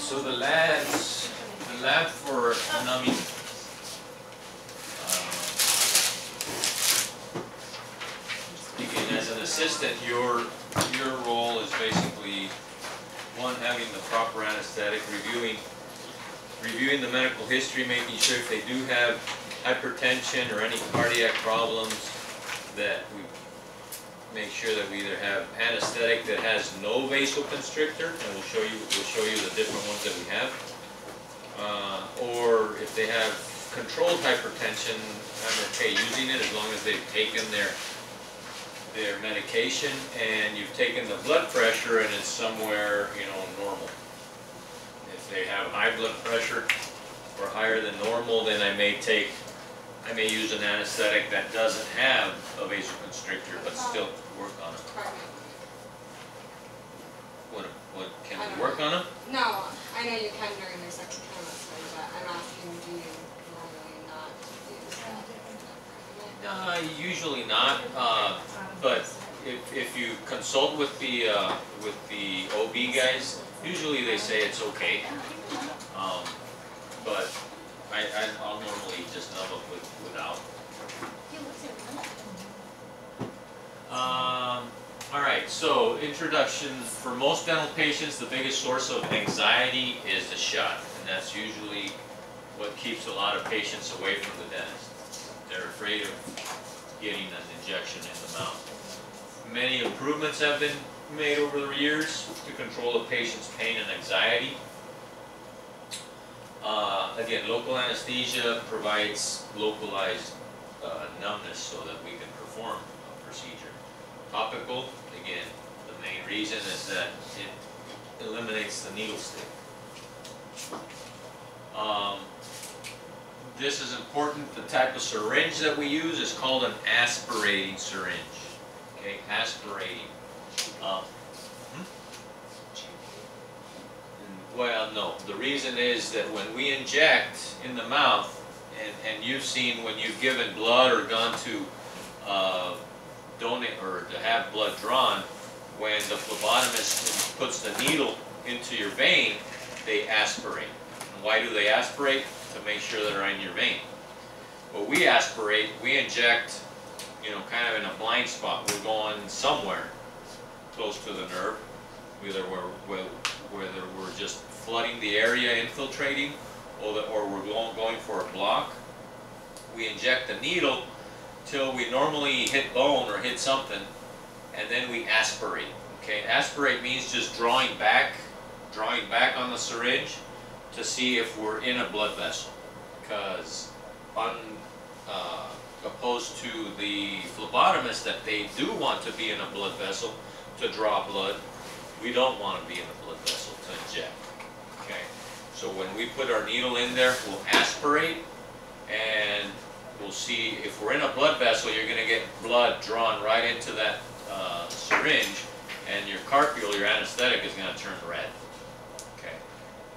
So the lab for numbing. Again, as an assistant, your role is basically one, having the proper anesthetic, reviewing the medical history, making sure if they do have hypertension or any cardiac problems, that we make sure that we either have anesthetic that has no vasoconstrictor, and we'll show you the different ones that we have, or if they have controlled hypertension, I'm okay using it as long as they've taken their medication and you've taken the blood pressure and it's somewhere, normal. If they have high blood pressure or higher than normal, then I may use an anesthetic that doesn't have a vasoconstrictor but still work on it. What can we work on them? No, I know you can during their second trimester, but I'm asking, do you normally not use that? Usually not, but if you consult with the OB guys, usually they say it's okay. But I'll normally just numb them without. Alright, so introduction. For most dental patients, the biggest source of anxiety is the shot, and that's usually what keeps a lot of patients away from the dentist. They're afraid of getting an injection in the mouth. Many improvements have been made over the years to control a patient's pain and anxiety. Again, local anesthesia provides localized numbness so that we can perform a procedure. Topical, again, the main reason is that it eliminates the needle stick. This is important. The type of syringe that we use is called an aspirating syringe. Okay, aspirating. Well, no. The reason is that when we inject in the mouth, and you've seen when you've given blood or gone to donate or to have blood drawn, when the phlebotomist puts the needle into your vein, they aspirate. And why do they aspirate? To make sure that they're in your vein. But we aspirate, we inject, kind of in a blind spot. We're going somewhere close to the nerve, whether we're just flooding the area, infiltrating, or we're going for a block. We inject the needle till we normally hit bone or hit something, and then we aspirate. Okay, aspirate means just drawing back on the syringe to see if we're in a blood vessel, because opposed to the phlebotomist that they do want to be in a blood vessel to draw blood, we don't want to be in a blood vessel to inject. Okay, so when we put our needle in there, we'll aspirate, and we'll see if we're in a blood vessel. You're going to get blood drawn right into that syringe, and your carpule, your anesthetic, is going to turn red. Okay,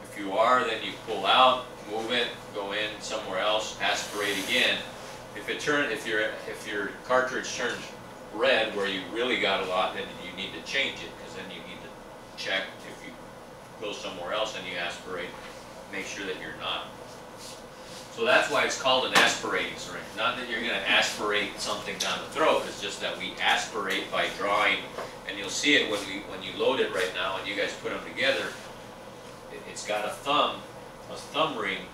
if you are, then you pull out, move it, go in somewhere else, aspirate again. If your cartridge turns red where you really got a lot, then you need to change it, because then you need to check if you go somewhere else and you aspirate, make sure that you're not. So that's why it's called an aspirating syringe. Not that you're going to aspirate something down the throat, it's just that we aspirate by drawing, and you'll see it when you load it right now and you guys put them together. It's got a thumb ring,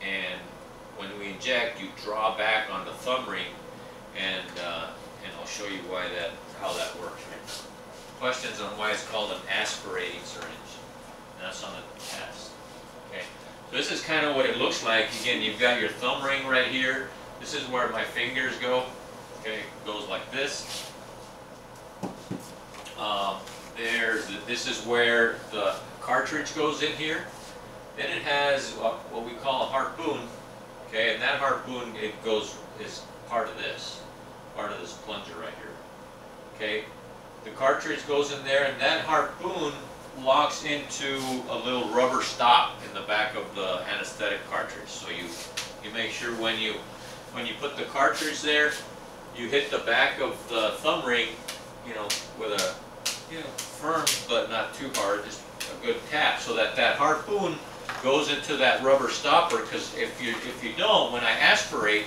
and when we inject, you draw back on the thumb ring, and I'll show you how that works right now. Questions on why it's called an aspirating syringe? That's on the test. Okay, so this is kind of what it looks like. Again, you've got your thumb ring right here. This is where my fingers go. Okay, it goes like this. This is where the cartridge goes in here. Then it has what we call a harpoon. Okay, and that harpoon is part of this plunger right here. Okay, the cartridge goes in there, and that harpoon locks into a little rubber stop in the back of the anesthetic cartridge. So you make sure when you put the cartridge there, you hit the back of the thumb ring, with a firm but not too hard, just good tap so that that harpoon goes into that rubber stopper, because if you don't, when I aspirate,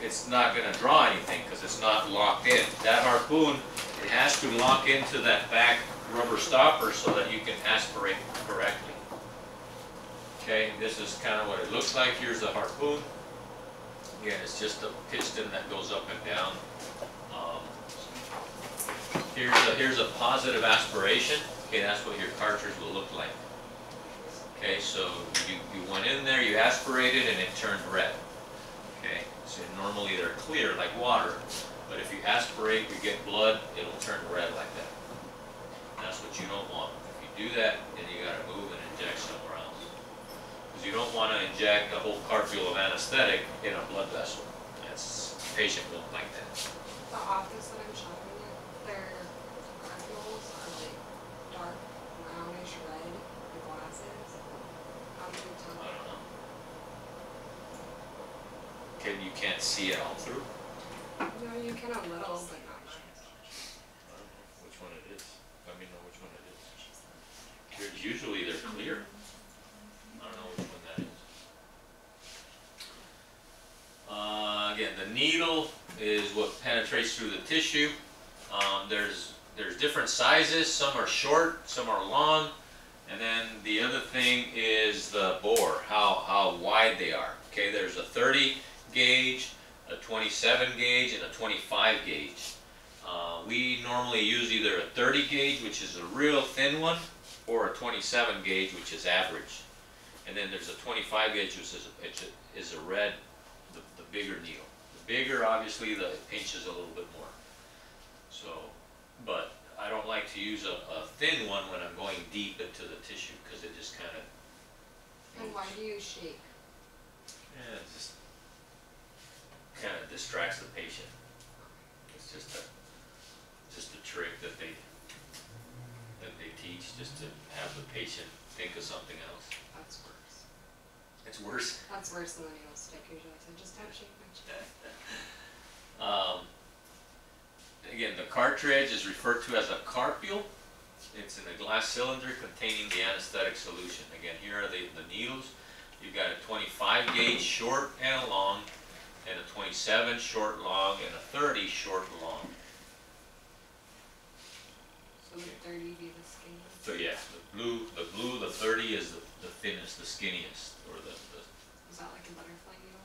it's not going to draw anything because it's not locked in. That harpoon, it has to lock into that back rubber stopper so that you can aspirate correctly. Okay, this is kind of what it looks like. Here's the harpoon. Again, it's just a piston that goes up and down. Here's a positive aspiration. Okay, that's what your cartridge will look like. Okay, so you went in there, you aspirated, and it turned red. Okay, so normally they're clear like water, but if you aspirate, you get blood, it'll turn red like that. And that's what you don't want. If you do that, then you got to move and inject somewhere else. Because you don't want to inject a whole cartridge of anesthetic in a blood vessel. That's, the patient won't like that. The office that I'm shopping at, their carpels are like dark brownish red, the glasses. How do you tell? I don't know. You can't see it all through? No, you can a little, but not much. I don't know which one it is. Let me know which one it is. Usually they're clear. I don't know which one that is. Again, the needle is what penetrates through the tissue. There's different sizes. Some are short, some are long. And then the other thing is the bore, how wide they are. Okay, there's a 30 gauge, a 27 gauge, and a 25 gauge. We normally use either a 30 gauge, which is a real thin one, or a 27 gauge, which is average. And then there's a 25 gauge, which is a red, the bigger needle. The bigger, obviously, the pinches a little bit more. So, but I don't like to use a thin one when I'm going deep into the tissue, because it just kind of... And why do you shake? Yeah, it just kind of distracts the patient. It's just a trick that they teach, just to have the patient think of something else. That's worse. It's worse. That's worse than the needle stick usually. So just don't shake my chest. Again, the cartridge is referred to as a carpule. It's in a glass cylinder containing the anesthetic solution. Again, here are the needles. You've got a 25 gauge short and long, and a 27 short long, and a 30 short long. So would 30 be the skinniest? So yeah, the blue, the 30 is the thinnest, the skinniest, or the Is that like a butterfly needle?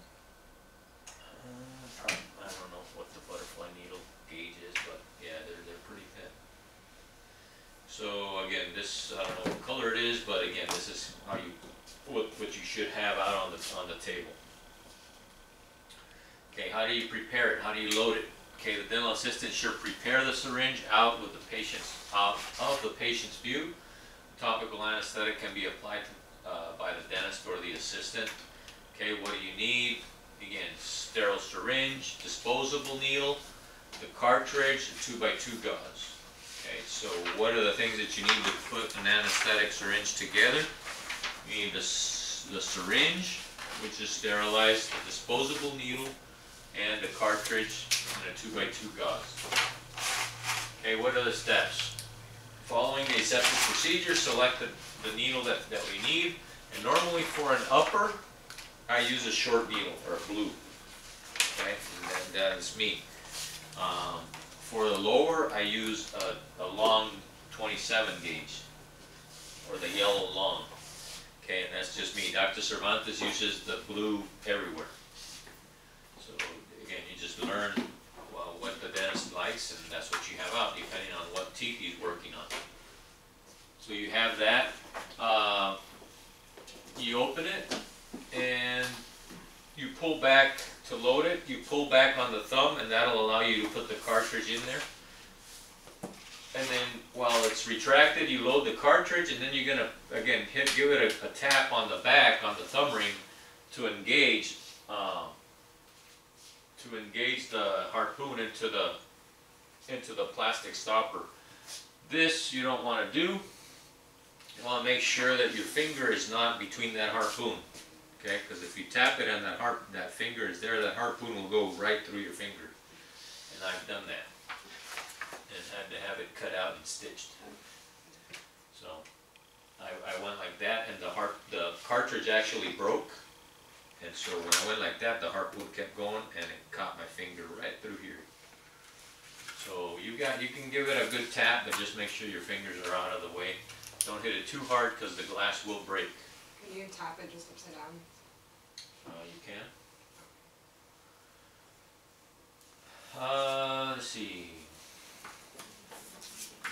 I don't know what the butterfly needle gauge is, but yeah, they're pretty thin. So again, this, I don't know what color it is, but again, this is how you, what you should have out on the table. Okay, how do you prepare it? How do you load it? Okay, the dental assistant should prepare the syringe out of the patient's view. Topical anesthetic can be applied by the dentist or the assistant. Okay, what do you need? Again, sterile syringe, disposable needle, the cartridge, and 2x2 gauze. Okay, so what are the things that you need to put an anesthetic syringe together? You need the syringe, which is sterilized, the disposable needle, and the cartridge, and a 2x2 gauze. Okay, what are the steps? Following the aseptic procedure, select the needle that we need. And normally for an upper, I use a short needle, or a blue. Okay, and that is me. For the lower, I use a long 27 gauge, or the yellow long. Okay, and that's just me. Dr. Cervantes uses the blue everywhere. So again, you just learn what the dentist likes, and that's what you have out, depending on what teeth he's working on. So you have that. You open it, and you pull back to load it. You pull back on the thumb, and that'll allow you to put the cartridge in there. And then while it's retracted, you load the cartridge, and then you're gonna again give it a tap on the back on the thumb ring to engage the harpoon into the plastic stopper. This you don't want to do. You want to make sure that your finger is not between that harpoon. Okay, because if you tap it and that finger is there, that harpoon will go right through your finger. And I've done that. And had to have it cut out and stitched. So, I went like that, and the cartridge actually broke. And so when I went like that, the harpoon kept going, and it caught my finger right through here. So you can give it a good tap, but just make sure your fingers are out of the way. Don't hit it too hard because the glass will break. Can you tap it just upside down? You can. Let's see.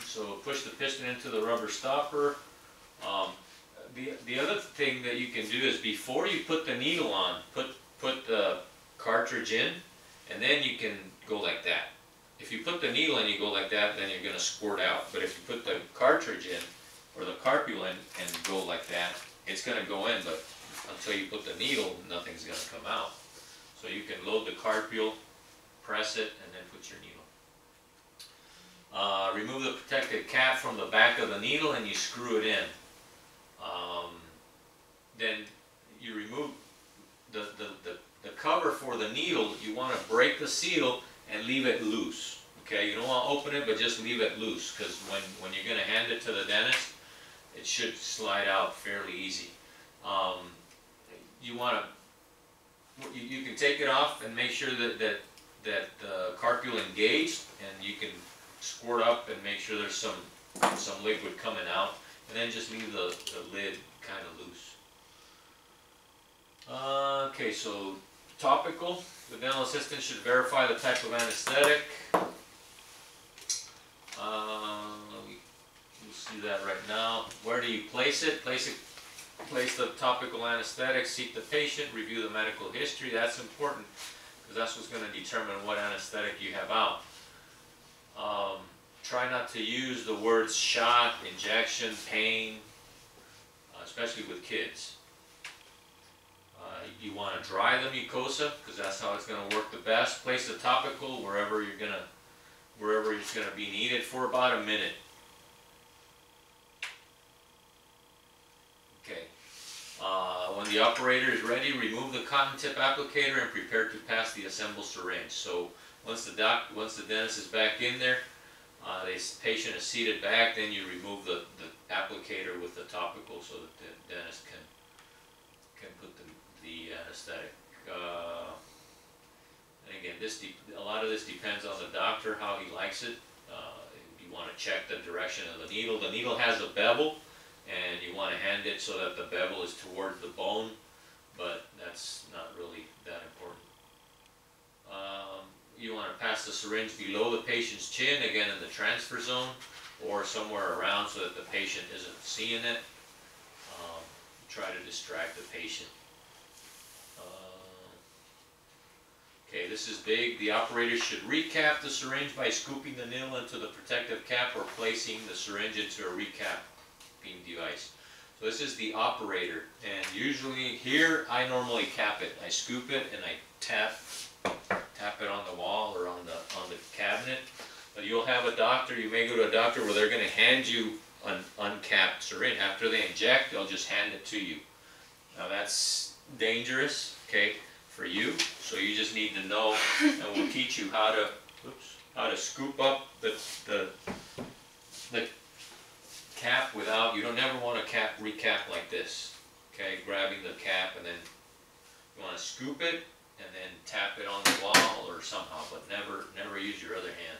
So push the piston into the rubber stopper. The other thing that you can do is before you put the needle on, put the cartridge in, and then you can go like that. If you put the needle in, you go like that, then you're going to squirt out. But if you put the cartridge in, or the carpule in, and go like that, it's going to go in, but until you put the needle, nothing's going to come out. So you can load the carpule, press it, and then put your needle. Remove the protective cap from the back of the needle and you screw it in. Then you remove the cover for the needle. You want to break the seal and leave it loose. Okay, you don't want to open it, but just leave it loose, because when you're going to hand it to the dentist, it should slide out fairly easy. You want to, you can take it off and make sure that the carpule engaged, and you can squirt up and make sure there's some liquid coming out, and then just leave the lid kind of loose. Okay, so topical. The dental assistant should verify the type of anesthetic. We'll see that right now. Where do you place it? Place the topical anesthetic, seat the patient, review the medical history. That's important because that's what's going to determine what anesthetic you have out. Try not to use the words shot, injection, pain, especially with kids. You want to dry the mucosa because that's how it's going to work the best. Place the topical wherever it's going to be needed for about a minute. Okay. When the operator is ready, remove the cotton tip applicator and prepare to pass the assembled syringe. So once the dentist is back in there, the patient is seated back, then you remove the applicator with the topical so that the dentist can put the anesthetic. And again, a lot of this depends on the doctor, how he likes it. You want to check the direction of the needle. The needle has a bevel, and you want to hand it so that the bevel is toward the bone, but that's not really that important. You want to pass the syringe below the patient's chin, again in the transfer zone, or somewhere around so that the patient isn't seeing it. Try to distract the patient. Okay, this is big. The operator should recap the syringe by scooping the needle into the protective cap or placing the syringe into a recapping device. So this is the operator, and usually here I normally cap it. I scoop it and I tap it on the wall or on the cabinet. But you'll have a doctor, you may go to a doctor where they're going to hand you an uncapped syringe. After they inject, they'll just hand it to you. Now that's dangerous, okay, for you. So you just need to know, and we'll teach you how to scoop up the cap without, you don't ever want to recap like this. Okay, grabbing the cap and then you want to scoop it and then tap it on the wall or somehow, but never use your other hand.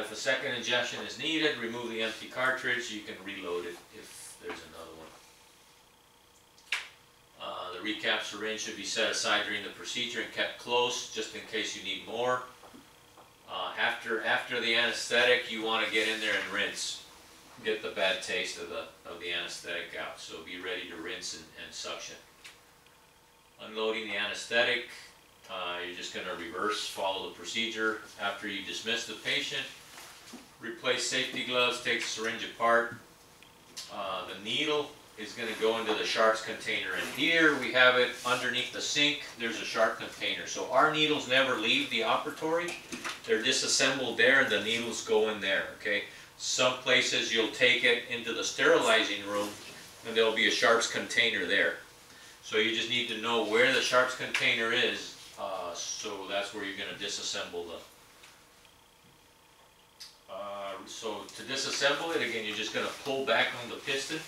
If a second injection is needed, remove the empty cartridge. You can reload it if there's another one. The recap syringe should be set aside during the procedure and kept close just in case you need more. After the anesthetic, you want to get in there and rinse. Get the bad taste of the anesthetic out. So be ready to rinse and suction. Unloading the anesthetic, you're just going to reverse follow the procedure. After you dismiss the patient, replace safety gloves, take the syringe apart. The needle is going to go into the sharps container, and here we have it underneath the sink. There's a sharp container, so our needles never leave the operatory. They're disassembled there and the needles go in there. Okay, some places you'll take it into the sterilizing room and there'll be a sharps container there. So you just need to know where the sharps container is, so that's where you're going to disassemble So to disassemble it, again, you're just gonna pull back on the piston,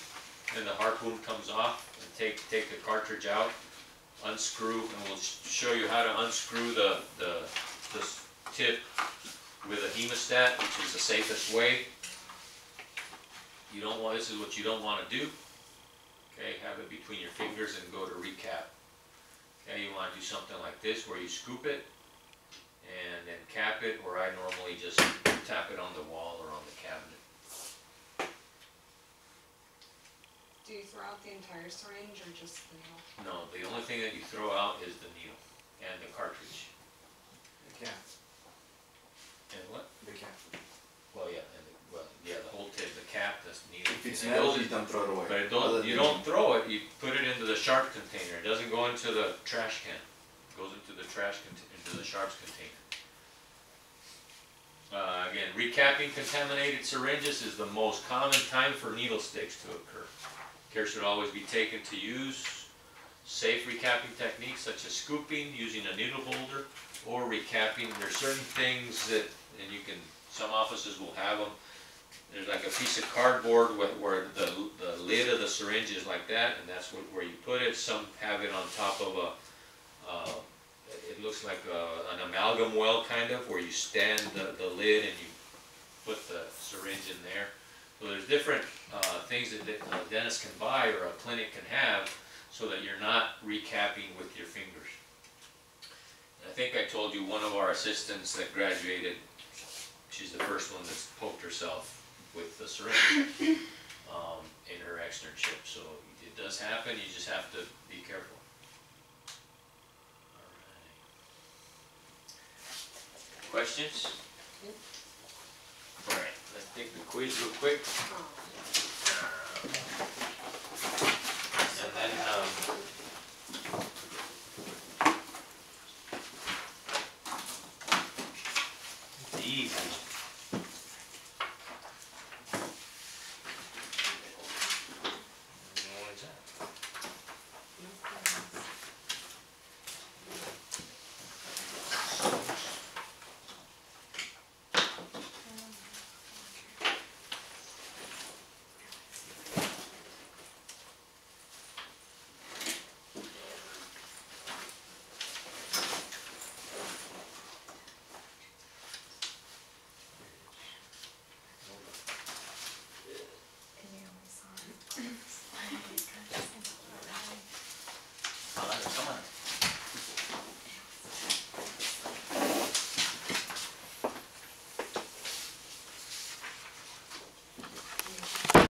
and the harpoon comes off, and take the cartridge out, unscrew, and we'll show you how to unscrew the tip with a hemostat, which is the safest way. This is what you don't want to do. Okay, have it between your fingers and go to recap. Okay, you want to do something like this where you scoop it and then cap it, or I normally just tap it on the wall or on the cabinet. Do you throw out the entire syringe or just the needle? No, the only thing that you throw out is the needle and the cartridge. The cap. And what? The cap. Well, yeah, the whole tip, the cap, the needle. If it's And metal, those- you don't throw it away. But Other you than- don't throw it, you put it into the sharp container. It doesn't go into the trash can. It goes into the into the sharps container. Again, recapping contaminated syringes is the most common time for needle sticks to occur. Care should always be taken to use safe recapping techniques such as scooping, using a needle holder, or recapping. There's certain things that, and some offices will have them. There's like a piece of cardboard where the lid of the syringe is like that, and that's where you put it. Some have it on top of it looks like an amalgam well kind of, where you stand the lid and you put the syringe in there. So there's different things that a dentist can buy or a clinic can have so that you're not recapping with your fingers. And I think I told you one of our assistants that graduated, she's the first one that's poked herself with the syringe in her externship. So it does happen, you just have to be careful. All right. Questions? All right, let's take the quiz real quick. And then, it's easy.